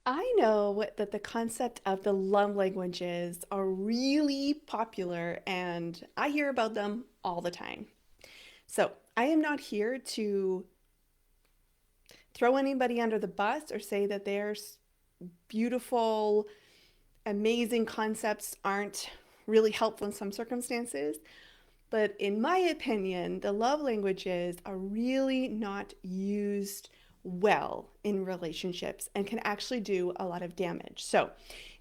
I know that the concept of the love languages are really popular and I hear about them all the time. So I am not here to throw anybody under the bus or say that their beautiful, amazing concepts aren't really helpful in some circumstances. But in my opinion, the love languages are really not used well in relationships and can actually do a lot of damage. So,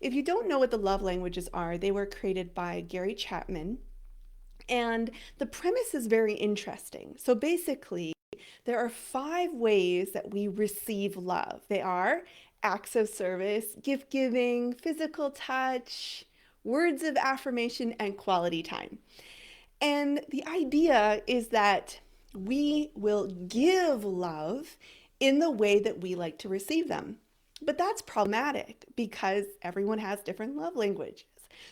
if you don't know what the love languages are, they were created by Gary Chapman. And the premise is very interesting. So, basically, there are 5 ways that we receive love. They are acts of service, gift giving, physical touch, words of affirmation, and quality time. And the idea is that we will give love in the way that we like to receive them. But that's problematic because everyone has different love languages.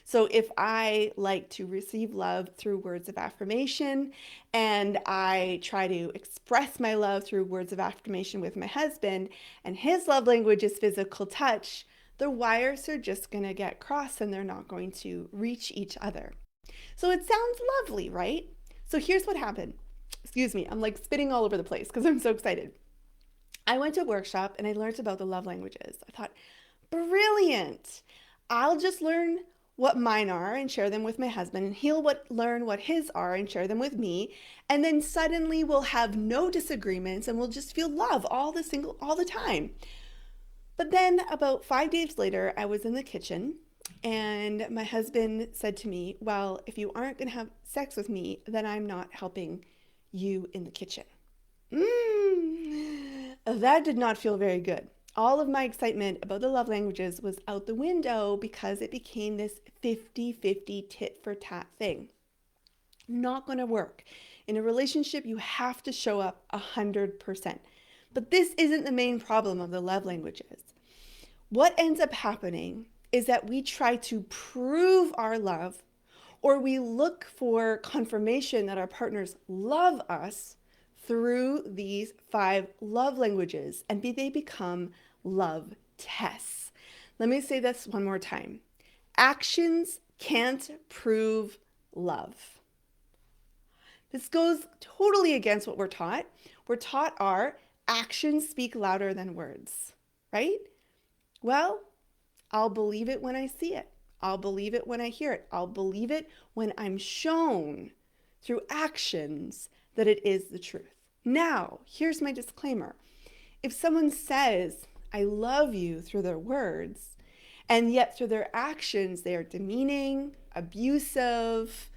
So if I like to receive love through words of affirmation and I try to express my love through words of affirmation with my husband and his love language is physical touch, the wires are just going to get crossed and they're not going to reach each other. So it sounds lovely, right? So here's what happened. Excuse me, I'm like spitting all over the place because I'm so excited. I went to a workshop and I learned about the love languages. I thought, brilliant. I'll just learn what mine are and share them with my husband, and he'll learn what his are and share them with me. And then suddenly we'll have no disagreements and we'll just feel love all the time. But then about 5 days later, I was in the kitchen and my husband said to me, well, if you aren't going to have sex with me, then I'm not helping you in the kitchen. That did not feel very good. All of my excitement about the love languages was out the window because it became this 50-50 tit for tat thing. Not going to work. In a relationship, you have to show up 100%. But this isn't the main problem of the love languages. What ends up happening is that we try to prove our love or we look for confirmation that our partners love us through these 5 love languages and they become love tests. Let me say this one more time. Actions can't prove love. This goes totally against what we're taught. We're taught our actions speak louder than words, right? Well, I'll believe it when I see it. I'll believe it when I hear it. I'll believe it when I'm shown through actions that it is the truth. Now, here's my disclaimer. If someone says, I love you through their words, and yet through their actions, they are demeaning, abusive,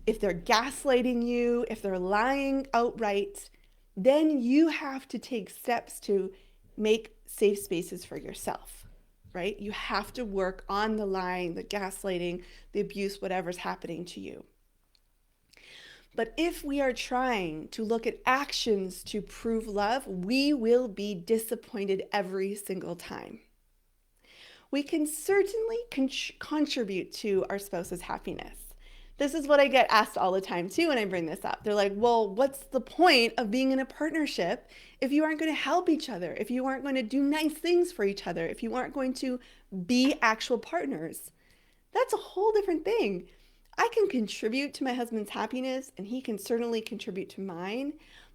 if they're gaslighting you, if they're lying outright, then you have to take steps to make safe spaces for yourself, right? You have to work on the lying, the gaslighting, the abuse, whatever's happening to you. But if we are trying to look at actions to prove love, we will be disappointed every single time. We can certainly contribute to our spouse's happiness. This is what I get asked all the time too when I bring this up. They're like, well, what's the point of being in a partnership if you aren't going to help each other, if you aren't going to do nice things for each other, if you aren't going to be actual partners? That's a whole different thing. I can contribute to my husband's happiness and he can certainly contribute to mine.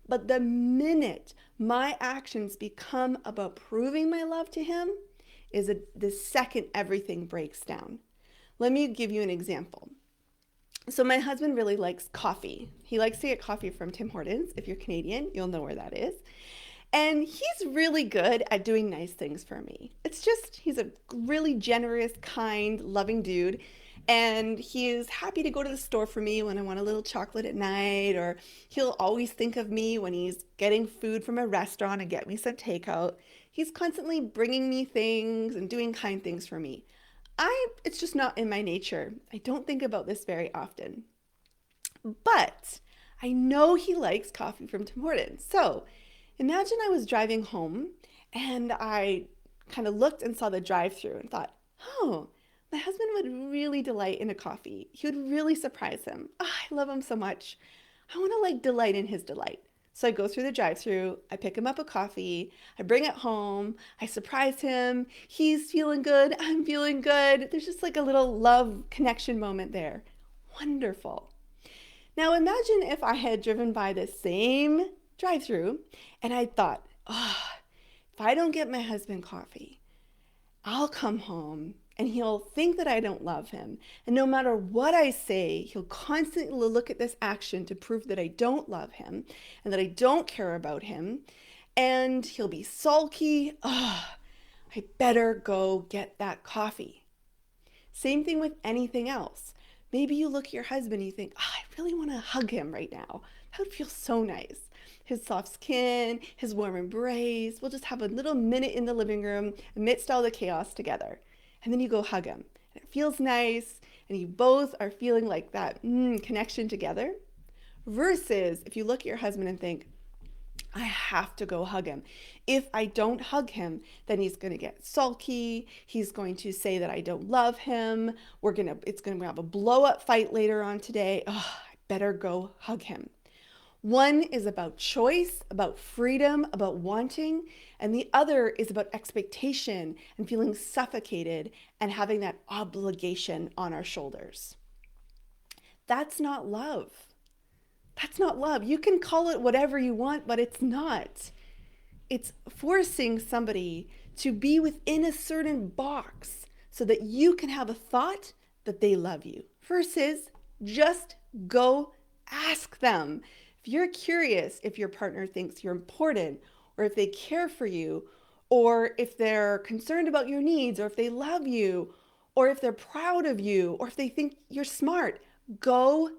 But the minute my actions become about proving my love to him is the second everything breaks down. Let me give you an example. So my husband really likes coffee. He likes to get coffee from Tim Hortons. If you're Canadian, you'll know where that is. And he's really good at doing nice things for me. It's just, he's a really generous, kind, loving dude. And he is happy to go to the store for me when I want a little chocolate at night, or he'll always think of me when he's getting food from a restaurant and get me some takeout. He's constantly bringing me things and doing kind things for me. It's just not in my nature. I don't think about this very often. But I know he likes coffee from Tim Hortons. So imagine I was driving home and I kind of looked and saw the drive-through and thought, oh, my husband would really delight in a coffee. He would really surprise him. Oh, I love him so much. I want to like delight in his delight. So I go through the drive-through, I pick him up a coffee, I bring it home, I surprise him. He's feeling good, I'm feeling good. There's just like a little love connection moment there. Wonderful. Now imagine if I had driven by this same drive-through and I thought, oh, if I don't get my husband coffee, I'll come home and he'll think that I don't love him. And no matter what I say, he'll constantly look at this action to prove that I don't love him and that I don't care about him. And he'll be sulky. Oh, I better go get that coffee. Same thing with anything else. Maybe you look at your husband and you think, oh, I really want to hug him right now. That would feel so nice. His soft skin, his warm embrace. We'll just have a little minute in the living room amidst all the chaos together. And then you go hug him. And it feels nice, and you both are feeling like that connection together. Versus if you look at your husband and think, I have to go hug him. If I don't hug him, then he's going to get sulky. He's going to say that I don't love him. It's going to have a blow up fight later on today. Oh, I better go hug him. One is about choice, about freedom, about wanting, and the other is about expectation and feeling suffocated and having that obligation on our shoulders. That's not love. That's not love. You can call it whatever you want, but it's not. It's forcing somebody to be within a certain box so that you can have a thought that they love you versus just go ask them. If you're curious if your partner thinks you're important or if they care for you or if they're concerned about your needs or if they love you or if they're proud of you or if they think you're smart, go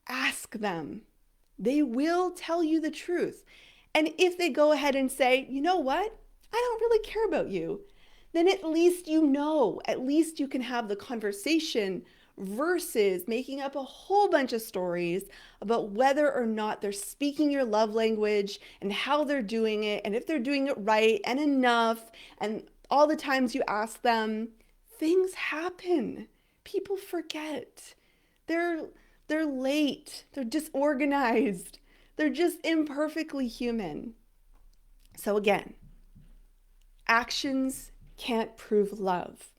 ask them. They will tell you the truth. And if they go ahead and say, you know what? I don't really care about you, then at least you know, at least you can have the conversation versus making up a whole bunch of stories about whether or not they're speaking your love language and how they're doing it and if they're doing it right and enough and all the times you ask them. Things happen. People forget. They're late. They're disorganized. They're just imperfectly human. So again, actions can't prove love.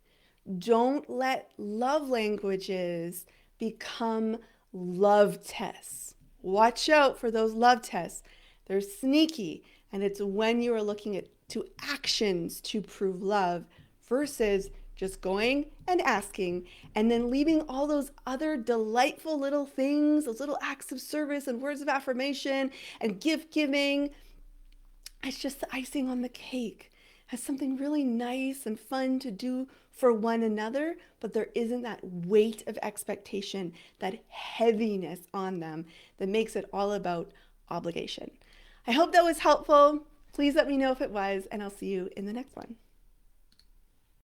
Don't let love languages become love tests. Watch out for those love tests. They're sneaky, and it's when you are looking to actions to prove love versus just going and asking and then leaving all those other delightful little things, those little acts of service and words of affirmation and gift giving. It's just the icing on the cake. Has something really nice and fun to do for one another, but there isn't that weight of expectation, that heaviness on them that makes it all about obligation. I hope that was helpful. Please let me know if it was, and I'll see you in the next one.